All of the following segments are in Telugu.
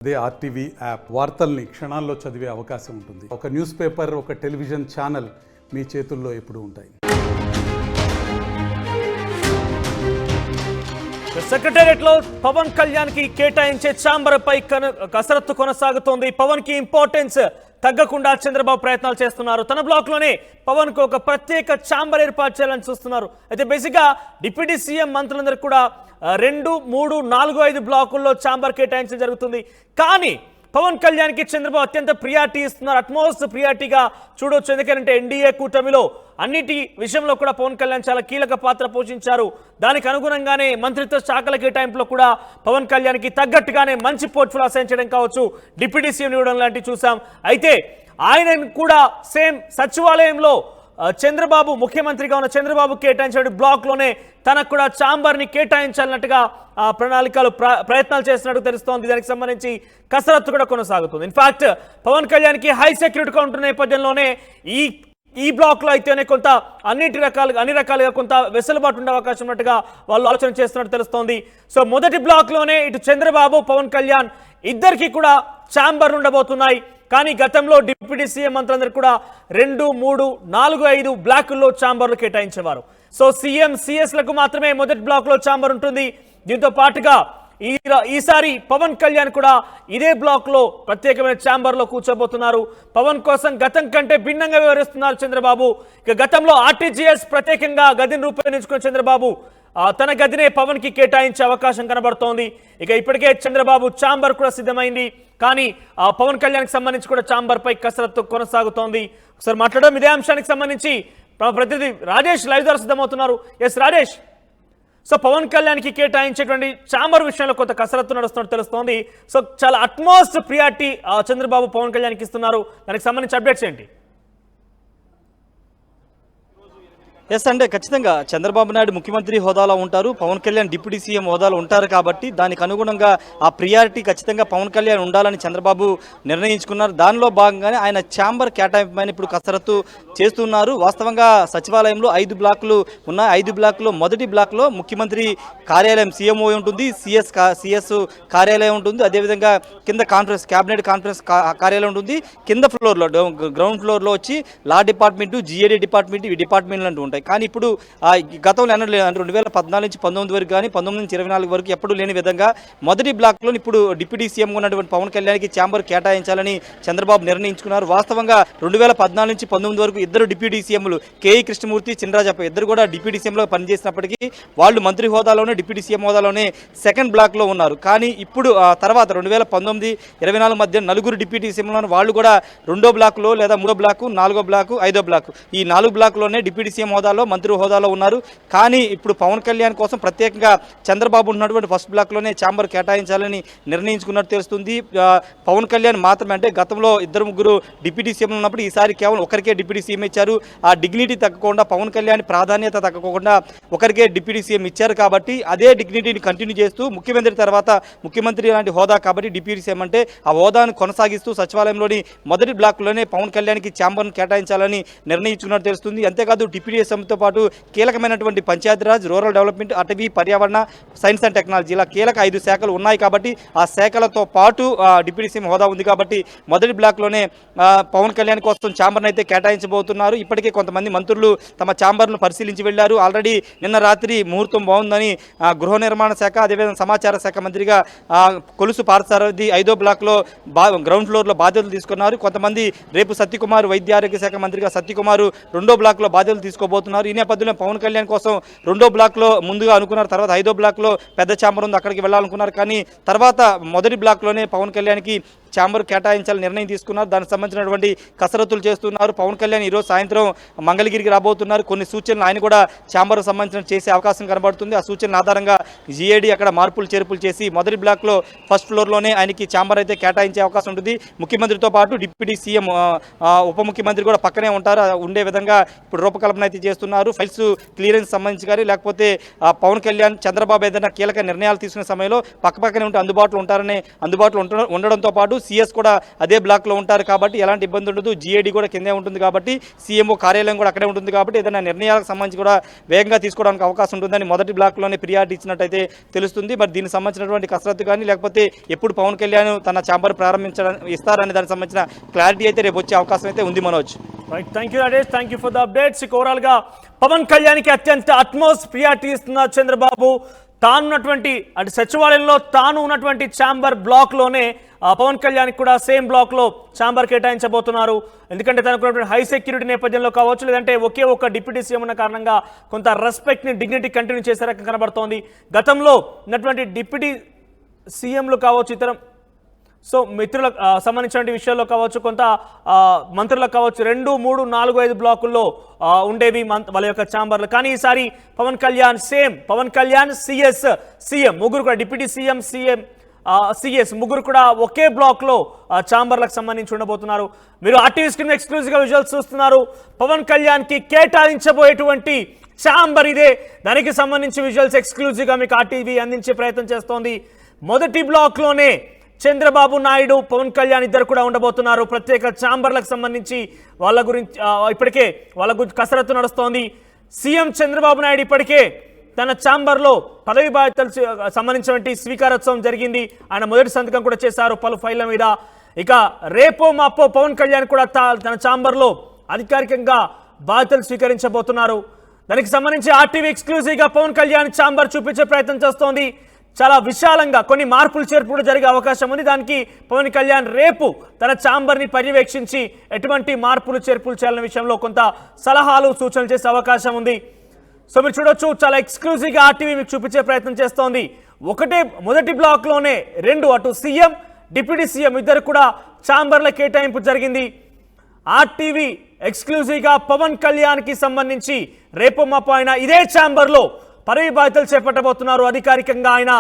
అదే ఆర్టీవీ యాప్ వార్తల్ని క్షణాల్లో చదివే అవకాశం ఉంటుంది. ఒక న్యూస్ పేపర్, ఒక టెలివిజన్ ఛానల్ మీ చేతుల్లో ఎప్పుడూ ఉంటాయి. సెక్రటేరియట్ లో పవన్ కళ్యాణ్ కి కేటాయించే ఛాంబర్ పై కసరత్తు కొనసాగుతోంది. పవన్ కి ఇంపార్టెన్స్ తగ్గకుండా చంద్రబాబు ప్రయత్నాలు చేస్తున్నారు. తన బ్లాక్ లోనే పవన్ కు ఒక ప్రత్యేక ఛాంబర్ ఏర్పాటు చేయాలని చూస్తున్నారు. అయితే బేసిక్ గా డిప్యూటీ సీఎం మంత్రులందరూ కూడా 2, 3, 4, 5 బ్లాకుల్లో ఛాంబర్ కేటాయించడం జరుగుతుంది. కానీ పవన్ కళ్యాణ్ కి చంద్రబాబు అత్యంత ప్రియారిటీ ఇస్తున్నారు. అట్మోస్ట్ ప్రియారిటీగా చూడొచ్చు. ఎందుకంటే ఎన్డీఏ కూటమిలో అన్నిటి విషయంలో కూడా పవన్ కళ్యాణ్ చాలా కీలక పాత్ర పోషించారు. దానికి అనుగుణంగానే మంత్రిత్వ శాఖల కేటాయింపులో కూడా పవన్ కళ్యాణ్ కి తగ్గట్టుగానే మంచి పోర్ట్ఫోలియో అసైన్ చేయడం కావచ్చు, డిప్యూటీ సీఎం ఇవ్వడం లాంటివి చూసాం. అయితే ఆయన కూడా సేమ్ సచివాలయంలో చంద్రబాబు ముఖ్యమంత్రిగా ఉన్న చంద్రబాబు కేటాయించిన బ్లాక్ లోనే తనకు కూడా ఛాంబర్ ని కేటాయించాలన్నట్టుగా ప్రణాళికలు ప్రయత్నాలు చేస్తున్నట్టు తెలుస్తోంది. దానికి సంబంధించి కసరత్తు కూడా కొనసాగుతుంది. ఇన్ఫాక్ట్ పవన్ కళ్యాణ్ కి హై సెక్యూరిటీగా ఉంటున్న నేపథ్యంలోనే ఈ బ్లాక్ లో అయితేనే కొంత అన్ని రకాలుగా కొంత వెసులుబాటు ఉండే అవకాశం ఉన్నట్టుగా వాళ్ళు ఆలోచన చేస్తున్నట్టు తెలుస్తోంది. సో మొదటి బ్లాక్ లోనే ఇటు చంద్రబాబు, పవన్ కళ్యాణ్ ఇద్దరికి కూడా ఛాంబర్ ఉండబోతున్నాయి. కానీ గతంలో డిప్యూటీ సీఎం మంత్రులందరూ కూడా 2, 3, 4, 5 బ్లాకుల్లో ఛాంబర్లు కేటాయించేవారు. సో సీఎం, సిఎస్ లకు మాత్రమే మొదటి బ్లాక్ లో ఛాంబర్ ఉంటుంది. దీంతో పాటుగా ఈసారి పవన్ కళ్యాణ్ కూడా ఇదే బ్లాక్ లో ప్రత్యేకమైన ఛాంబర్ లో కూర్చోబోతున్నారు. పవన్ కోసం గతం కంటే భిన్నంగా వ్యవహరిస్తున్నారు చంద్రబాబు. ఇక గతంలో ఆర్టీజీఎస్ ప్రత్యేకంగా గదిని రూపొందించుకున్న చంద్రబాబు తన గదినే పవన్ కి కేటాయించే అవకాశం కనబడుతోంది. ఇక ఇప్పటికే చంద్రబాబు ఛాంబర్ కూడా సిద్ధమైంది. కానీ పవన్ కళ్యాణ్ కి సంబంధించి కూడా ఛాంబర్ పై కసరత్తు కొనసాగుతోంది. ఒకసారి మాట్లాడడం ఇదే అంశానికి సంబంధించి ప్రతినిధి రాజేష్ లైవ్ ద్వారా సిద్ధమవుతున్నారు. ఎస్ రాజేష్, సో పవన్ కళ్యాణ్ కి కేటాయించేటువంటి ఛాంబర్ విషయంలో కొంత కసరత్తు నడుస్తున్నట్టు తెలుస్తోంది. సో చాలా అట్మోస్ట్ ప్రియారిటీ చంద్రబాబు పవన్ కళ్యాణ్ కి ఇస్తున్నారు. దానికి సంబంధించి అప్డేట్స్ ఏంటి? ఎస్ అంటే ఖచ్చితంగా చంద్రబాబు నాయుడు ముఖ్యమంత్రి హోదాలో ఉంటారు, పవన్ కళ్యాణ్ డిప్యూటీ సీఎం హోదాలో ఉంటారు. కాబట్టి దానికి అనుగుణంగా ఆ ప్రియారిటీ ఖచ్చితంగా పవన్ కళ్యాణ్ ఉండాలని చంద్రబాబు నిర్ణయించుకున్నారు. దానిలో భాగంగానే ఆయన ఛాంబర్ కేటాయింపైన ఇప్పుడు కసరత్తు చేస్తున్నారు. వాస్తవంగా సచివాలయంలో 5 బ్లాకులు ఉన్నాయి. 5 బ్లాకులో మొదటి బ్లాక్లో ముఖ్యమంత్రి కార్యాలయం సీఎంఓ ఉంటుంది, సిఎస్ కార్యాలయం ఉంటుంది. అదేవిధంగా కింద క్యాబినెట్ కాన్ఫరెన్స్ కార్యాలయం ఉంటుంది. కింద ఫ్లోర్లో గ్రౌండ్ ఫ్లోర్లో వచ్చి లా డిపార్ట్మెంటు, జిఏడి డిపార్ట్మెంట్, ఈ డిపార్ట్మెంట్లు అంటూ ఉంటాయి. కానీ ఇప్పుడు గతంలో 2014 నుంచి 19 వరకు కానీ 19 నుంచి 24 వరకు ఎప్పుడు లేని విధంగా మొదటి బ్లాక్లో ఇప్పుడు డిప్యూటీ సీఎం ఉన్నటువంటి పవన్ కళ్యాణ్కి ఛాంబర్ కేటాయించాలని చంద్రబాబు నిర్ణయించుకున్నారు. వాస్తవంగా 2014 నుంచి 19 వరకు ఇద్దరు డిప్యూటీ సీఎంలు కేఈ కృష్ణమూర్తి, చినరాజప్ప ఇద్దరు కూడా డిప్యూటీ సీఎంలో పనిచేసినప్పటికీ వాళ్ళు మంత్రి హోదాలోనే, డిప్యూటీ సీఎం హోదాలోనే సెకండ్ బ్లాక్లో ఉన్నారు. కానీ ఇప్పుడు తర్వాత 2019, 24 మధ్య 4 డిప్యూటీ సీఎంలో వాళ్ళు కూడా 2వ బ్లాక్లో లేదా 3వ బ్లాకు, 4వ బ్లాకు, 5వ బ్లాకు ఈ 4 బ్లాక్లోనే డిప్యూటీ సీఎం హోదాలో, మంత్రి హోదాలో ఉన్నారు. కానీ ఇప్పుడు పవన్ కళ్యాణ్ కోసం ప్రత్యేకంగా చంద్రబాబు ఉన్నటువంటి ఫస్ట్ బ్లాక్లోనే ఛాంబర్ కేటాయించాలని నిర్ణయించుకున్నట్టు తెలుస్తుంది. పవన్ కళ్యాణ్ మాత్రమే, అంటే గతంలో 2, 3 డిప్యూటీ సీఎం ఉన్నప్పుడు ఈసారి కేవలం ఒకరికే డిప్యూటీ సీఎం ఇచ్చారు. ఆ డిగ్నిటీ తగ్గకుండా, పవన్ కళ్యాణ్ ప్రాధాన్యత తగ్గకుండా ఒకరికే డిప్యూటీ సీఎం ఇచ్చారు. కాబట్టి అదే డిగ్నిటీని కంటిన్యూ చేస్తూ ముఖ్యమంత్రి తర్వాత ముఖ్యమంత్రి లాంటి హోదా కాబట్టి డిప్యూటీ సీఎం అంటే ఆ హోదాను కొనసాగిస్తూ సచివాలయంలోని మొదటి బ్లాక్లోనే పవన్ కళ్యాణ్కి ఛాంబర్ను కేటాయించాలని నిర్ణయించుకున్నట్టు తెలుస్తుంది. అంతేకాదు డిప్యూటీ సీఎంతో పాటు కీలకమైనటువంటి పంచాయతీరాజ్, రూరల్ డెవలప్మెంట్, అటవీ, పర్యావరణ, సైన్స్ అండ్ టెక్నాలజీ ఇలా కీలక 5 శాఖలు ఉన్నాయి. కాబట్టి ఆ శాఖలతో పాటు డిప్యూటీ సీఎం హోదా ఉంది. కాబట్టి మొదటి బ్లాక్లోనే పవన్ కళ్యాణ్ కోసం ఛాంబర్ను అయితే కేటాయించబోతున్నారు. ఇప్పటికే కొంతమంది మంత్రులు తమ ఛాంబర్ను పరిశీలించి వెళ్లారు. ఆల్రెడీ నిన్న రాత్రి ముహూర్తం బాగుందని గృహ నిర్మాణ శాఖ, అదేవిధంగా సమాచార శాఖ మంత్రిగా కొలుసు పార్థసారథి 5వ బ్లాక్లో గ్రౌండ్ ఫ్లోర్లో బాధ్యతలు తీసుకున్నారు. కొంతమంది రేపు సత్యకుమార్, వైద్య ఆరోగ్య శాఖ మంత్రిగా సత్యకుమార్ 2వ బ్లాక్లో బాధ్యతలు తీసుకోబోతున్నారు. ఈ నేపథ్యంలో పవన్ కళ్యాణ్ కోసం 2వ బ్లాక్లో ముందుగా అనుకున్నారు. తర్వాత 5వ బ్లాక్లో పెద్ద ఛాంబర్ ఉంది, అక్కడికి వెళ్ళాలనుకున్నారు. కానీ తర్వాత మొదటి బ్లాక్లోనే పవన్ కళ్యాణ్కి ఛాంబర్ కేటాయించాలని నిర్ణయం తీసుకున్నారు. దానికి సంబంధించినటువంటి కసరత్తులు చేస్తున్నారు. పవన్ కళ్యాణ్ ఈరోజు సాయంత్రం మంగళగిరికి రాబోతున్నారు. కొన్ని సూచనలు ఆయన కూడా ఛాంబర్ సంబంధించిన చేసే అవకాశం కనబడుతుంది. ఆ సూచనల ఆధారంగా జిఏడి అక్కడ మార్పులు చేర్పులు చేసి మొదటి బ్లాక్లో ఫస్ట్ ఫ్లోర్లోనే ఆయనకి ఛాంబర్ అయితే కేటాయించే అవకాశం ఉంటుంది. ముఖ్యమంత్రితో పాటు డిప్యూటీ సీఎం, ఉప ముఖ్యమంత్రి కూడా పక్కనే ఉంటారు. ఉండే విధంగా ఇప్పుడు రూపకల్పన అయితే చేస్తున్నారు. ఫైల్స్ క్లియరెన్స్ సంబంధించి కానీ లేకపోతే పవన్ కళ్యాణ్, చంద్రబాబు ఏదైనా కీలక నిర్ణయాలు తీసుకునే సమయంలో పక్కపక్కనే ఉంటే అందుబాటులో ఉండడంతో పాటు సిఎస్ కూడా అదే బ్లాక్లో ఉంటారు కాబట్టి ఎలాంటి ఇబ్బంది ఉండదు. జిఏడి కూడా కిందే ఉంటుంది కాబట్టి సీఎంఓ కార్యాలయం కూడా అక్కడే ఉంటుంది కాబట్టి ఏదైనా నిర్ణయాలకు సంబంధించి కూడా వేగంగా తీసుకోవడానికి అవకాశం ఉంటుందని మొదటి బ్లాక్లోనే ప్రియారిటీ ఇచ్చినట్టయితే తెలుస్తుంది. మరి దీనికి సంబంధించినటువంటి కసరత్తు కానీ లేకపోతే ఎప్పుడు పవన్ కళ్యాణ్ తన ఛాంబర్ ఇస్తారనే దానికి సంబంధించిన క్లారిటీ అయితే రేపు వచ్చే అవకాశం అయితే ఉంది Manoj. Right, thank you Rajesh, thank you for the updates. Overall గా పవన్ కళ్యాణ్కి అత్యంత అట్మోస్ట్ ప్రియారిటీ ఇస్తున్నారు చంద్రబాబు. తానున్నటువంటి అంటే సచివాలయంలో తాను ఉన్నటువంటి ఛాంబర్ బ్లాక్లోనే పవన్ కళ్యాణ్ కూడా సేమ్ బ్లాక్లో ఛాంబర్ కేటాయించబోతున్నారు. ఎందుకంటే తనకు హై సెక్యూరిటీ నేపథ్యంలో కావచ్చు, లేదంటే ఒకే ఒక్క డిప్యూటీ సీఎం ఉన్న కారణంగా కొంత రెస్పెక్ట్ని డిగ్నిటీ కంటిన్యూ చేసే రకం కనబడుతోంది. గతంలో ఉన్నటువంటి డిప్యూటీ సీఎంలు కావచ్చు, ఇతర సో మిత్రులకు సంబంధించిన విషయాల్లో కావచ్చు, కొంత మంత్రులకు కావచ్చు 2, 3, 4, 5 బ్లాకుల్లో ఉండేవి వాళ్ళ యొక్క ఛాంబర్లు. కానీ ఈసారి Pawan Kalyan same Pawan Kalyan CS CM ముగ్గురు కూడా డిప్యూటీ సీఎం సిఎస్ ముగ్గురు కూడా ఒకే బ్లాక్లో ఛాంబర్లకు సంబంధించి ఉండబోతున్నారు. మీరు ఆర్టీవీ స్క్రీన్ ఎక్స్క్లూజివ్గా విజువల్స్ చూస్తున్నారు. పవన్ కళ్యాణ్కి కేటాయించబోయేటువంటి ఛాంబర్ ఇదే. దానికి సంబంధించి విజువల్స్ ఎక్స్క్లూజివ్గా మీకు ఆర్టీవీ అందించే ప్రయత్నం చేస్తోంది. మొదటి బ్లాక్లోనే చంద్రబాబు నాయుడు పవన్ కళ్యాణ్ ఇద్దరు కూడా ఉండబోతున్నారు. ప్రత్యేక ఛాంబర్లకు సంబంధించి వాళ్ళ గురించి ఇప్పటికే వాళ్ళ గురించి కసరత్తు నడుస్తోంది. సీఎం చంద్రబాబు నాయుడు ఇప్పటికే తన ఛాంబర్లో పదవి బాధ్యతలు సంబంధించినటువంటి స్వీకారోత్సవం జరిగింది. ఆయన మొదటి సంతకం కూడా చేశారు పలు ఫైళ్ల మీద. ఇక రేపో మాపో పవన్ కళ్యాణ్ కూడా తన ఛాంబర్లో అధికారికంగా బాధ్యతలు స్వీకరించబోతున్నారు. దానికి సంబంధించి ఆర్టీవీ ఎక్స్క్లూజివ్గా పవన్ కళ్యాణ్ ఛాంబర్ చూపించే ప్రయత్నం చేస్తోంది. చాలా విశాలంగా కొన్ని మార్పులు చేర్పులు జరిగే అవకాశం ఉంది. దానికి పవన్ కళ్యాణ్ రేపు తన ఛాంబర్ని పర్యవేక్షించి ఎటువంటి మార్పులు చేర్పులు చేయాలనే విషయంలో కొంత సలహాలు సూచనలు చేసే అవకాశం ఉంది. సో మీరు చూడొచ్చు, చాలా ఎక్స్క్లూజివ్గా ఆర్టీవీ మీకు చూపించే ప్రయత్నం చేస్తోంది. మొదటి బ్లాక్లోనే 2 అటు సీఎం డిప్యూటీ సీఎం ఇద్దరు కూడా ఛాంబర్ల కేటాయింపు జరిగింది. ఆర్టీవీ ఎక్స్క్లూజివ్గా పవన్ కళ్యాణ్కి సంబంధించి రేపు మాపు ఆయన ఇదే ఛాంబర్లో పదవి బాధ్యతలు చేపట్టబోతున్నారు. అధికారికంగా ఆయన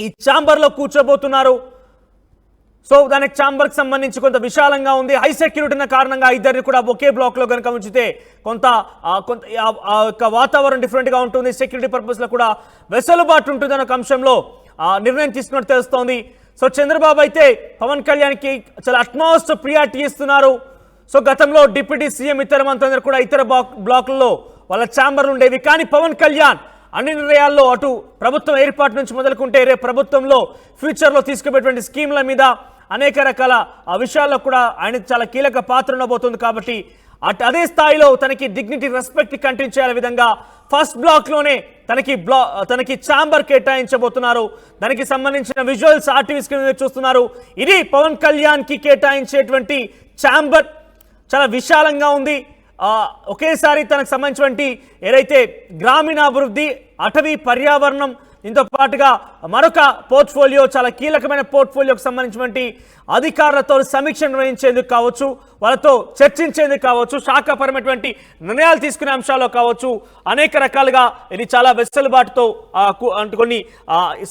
ఈ ఛాంబర్లో కూర్చోబోతున్నారు. సో దానికి ఛాంబర్కి సంబంధించి కొంత విశాలంగా ఉంది. హై సెక్యూరిటీ ఉన్న కారణంగా ఇద్దరిని కూడా ఒకే బ్లాక్లో కనుక ఉంచితే కొంత వాతావరణం డిఫరెంట్గా ఉంటుంది. సెక్యూరిటీ పర్పస్లో కూడా వెసులుబాటు ఉంటుంది అనే అంశంలో నిర్ణయం తీసుకున్నట్టు తెలుస్తోంది. సో చంద్రబాబు అయితే పవన్ కళ్యాణ్కి చాలా అట్మోస్ట్ ప్రియారిటీ ఇస్తున్నారు. సో గతంలో డిప్యూటీ సీఎం ఇతర మంత్రులందరూ కూడా ఇతర బ్లాకుల్లో వాళ్ళ ఛాంబర్లు ఉండేవి. కానీ పవన్ కళ్యాణ్ అన్ని నిర్ణయాల్లో అటు ప్రభుత్వం ఏర్పాటు నుంచి మొదలుకుంటే రేపు ప్రభుత్వంలో ఫ్యూచర్లో తీసుకుపోయేటువంటి స్కీమ్ల మీద అనేక రకాల విషయాల్లో కూడా ఆయన చాలా కీలక పాత్ర ఉండబోతుంది. కాబట్టి అదే స్థాయిలో తనకి డిగ్నిటీ రెస్పెక్ట్ కంటిన్యూ చేయాల విధంగా ఫస్ట్ బ్లాక్లోనే తనకి ఛాంబర్ కేటాయించబోతున్నారు. దానికి సంబంధించిన విజువల్స్ ఆర్టీవీ స్క్రీన్ మీద చూస్తున్నారు. ఇది పవన్ కళ్యాణ్కి కేటాయించేటువంటి ఛాంబర్. చాలా విశాలంగా ఉంది. ఒకేసారి తనకు సంబంధించినటువంటి ఏదైతే గ్రామీణాభివృద్ధి, అటవీ, పర్యావరణం, దీంతో పాటుగా మరొక పోర్ట్ఫోలియో, చాలా కీలకమైన పోర్ట్ఫోలియోకి సంబంధించినటువంటి అధికారులతో సమీక్ష నిర్వహించేందుకు కావచ్చు, వాళ్ళతో చర్చించేందుకు కావచ్చు, శాఖాపరమైనటువంటి నిర్ణయాలు తీసుకునే అంశాల్లో కావచ్చు, అనేక రకాలుగా ఇది చాలా వెసులుబాటుతో కొన్ని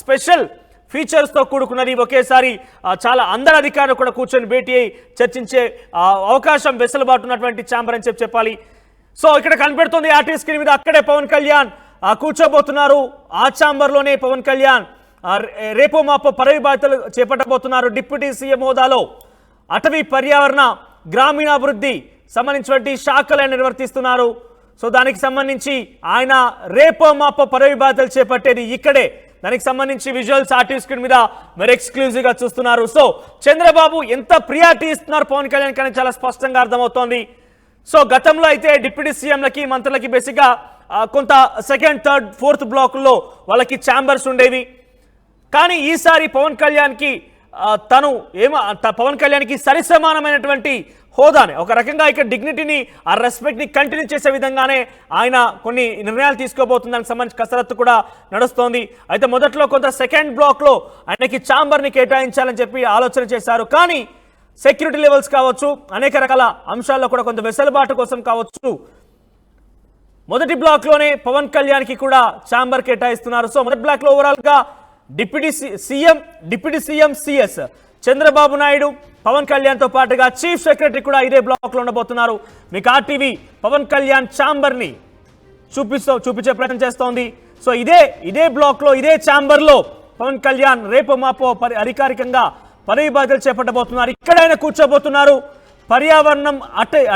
స్పెషల్ ఫీచర్స్తో కూడుకున్నది. ఒకేసారి చాలా అందరు అధికారులు కూడా కూర్చొని భేటీ అయి చర్చించే అవకాశం వెసులుబాటు ఉన్నటువంటి ఛాంబర్ అని చెప్పాలి. సో ఇక్కడ కనిపెడుతుంది ఆర్టీవీ స్క్రీన్ మీద, అక్కడే పవన్ కళ్యాణ్ కూర్చోబోతున్నారు. ఆ ఛాంబర్లోనే పవన్ కళ్యాణ్ రేపో మాపో పదవి బాధ్యతలు చేపట్టబోతున్నారు. డిప్యూటీ సీఎం హోదాలో అటవీ, పర్యావరణ, గ్రామీణాభివృద్ధి సంబంధించినటువంటి శాఖలను నిర్వర్తిస్తున్నారు. సో దానికి సంబంధించి ఆయన రేపో మాపో పదవి బాధ్యతలు చేపట్టేది ఇక్కడే. దానికి సంబంధించి విజువల్స్ ఆర్టీవీ స్క్రీన్ మీద మీరు ఎక్స్క్లూజివ్గా చూస్తున్నారు. సో చంద్రబాబు ఎంత ప్రియారిటీ ఇస్తున్నారు పవన్ కళ్యాణ్ కానీ చాలా స్పష్టంగా అర్థమవుతోంది. సో గతంలో అయితే డిప్యూటీ సీఎంలకి, మంత్రులకి బేసిక్గా కొంత సెకండ్, థర్డ్, ఫోర్త్ బ్లాకుల్లో వాళ్ళకి ఛాంబర్స్ ఉండేవి. కానీ ఈసారి పవన్ కళ్యాణ్కి పవన్ కళ్యాణ్కి సరిసమానమైనటువంటి హోదానే, ఒక రకంగా ఇక్కడ డిగ్నిటీని, ఆ రెస్పెక్ట్ని కంటిన్యూ చేసే విధంగానే ఆయన కొన్ని నిర్ణయాలు తీసుకోబోతుంది. దానికి సంబంధించి కసరత్తు కూడా నడుస్తోంది. అయితే మొదట్లో కొంత సెకండ్ బ్లాక్లో ఆయనకి ఛాంబర్ని కేటాయించాలని చెప్పి ఆలోచన చేశారు. కానీ సెక్యూరిటీ లెవెల్స్ కావచ్చు, అనేక రకాల అంశాల్లో కూడా కొంత వెసులుబాటు కోసం కావచ్చు, మొదటి బ్లాక్లోనే పవన్ కళ్యాణ్కి కూడా ఛాంబర్ కేటాయిస్తున్నారు. సో మొదటి బ్లాక్లో ఓవరాల్గా deputy CM CS Chandrababu Naidu, Pawan కళ్యాణ్తో పాటుగా చీఫ్ సెక్రటరీ కూడా ఇదే బ్లాక్లో ఉండబోతున్నారు. మీకు ఆర్టీవీ పవన్ కళ్యాణ్ ఛాంబర్ని చూపించే ప్రయత్నం చేస్తోంది. సో ఇదే బ్లాక్లో, ఇదే ఛాంబర్లో పవన్ కళ్యాణ్ రేపు మాపో అధికారికంగా పదవి బాధ్యతలు చేపట్టబోతున్నారు. ఇక్కడ ఆయన కూర్చోబోతున్నారు. పర్యావరణం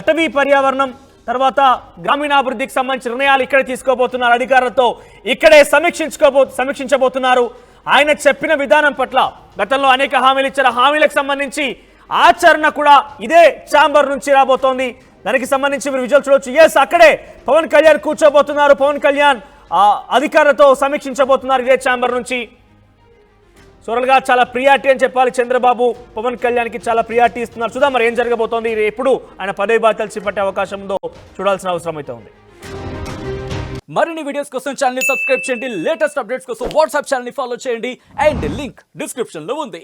అటవీ పర్యావరణం తర్వాత గ్రామీణాభివృద్ధికి సంబంధించిన నిర్ణయాలు ఇక్కడే తీసుకోబోతున్నారు. అధికారులతో ఇక్కడే సమీక్షించబోతున్నారు. ఆయన చెప్పిన విధానం పట్ల గతంలో అనేక హామీలు ఇచ్చారు. హామీలకు సంబంధించి ఆచరణ కూడా ఇదే ఛాంబర్ నుంచి రాబోతోంది. దానికి సంబంధించి మీరు విజువల్ చూడొచ్చు. ఎస్, అక్కడే పవన్ కళ్యాణ్ కూర్చోబోతున్నారు. పవన్ కళ్యాణ్ అధికారులతో సమీక్షించబోతున్నారు ఇదే ఛాంబర్ నుంచి. సోరల్గా చాలా ప్రియారిటీ అని చెప్పాలి. చంద్రబాబు పవన్ కళ్యాణ్కి చాలా ప్రియారిటీ ఇస్తున్నారు. చూద్దాం మరి ఏం జరగబోతోంది. ఎప్పుడు ఆయన పదవి బాధ్యతలు చేపట్టే అవకాశం ఉందో చూడాల్సిన అవసరం అయితే ఉంది. మరిన్ని వీడియోస్ కోసం ఛానల్ ని సబ్స్క్రైబ్ చేయండి. లేటెస్ట్ అప్డేట్స్ కోసం వాట్సాప్ ఛానల్ ని ఫాలో చేయండి. అండ్ లింక్ డిస్క్రిప్షన్ లో ఉంది.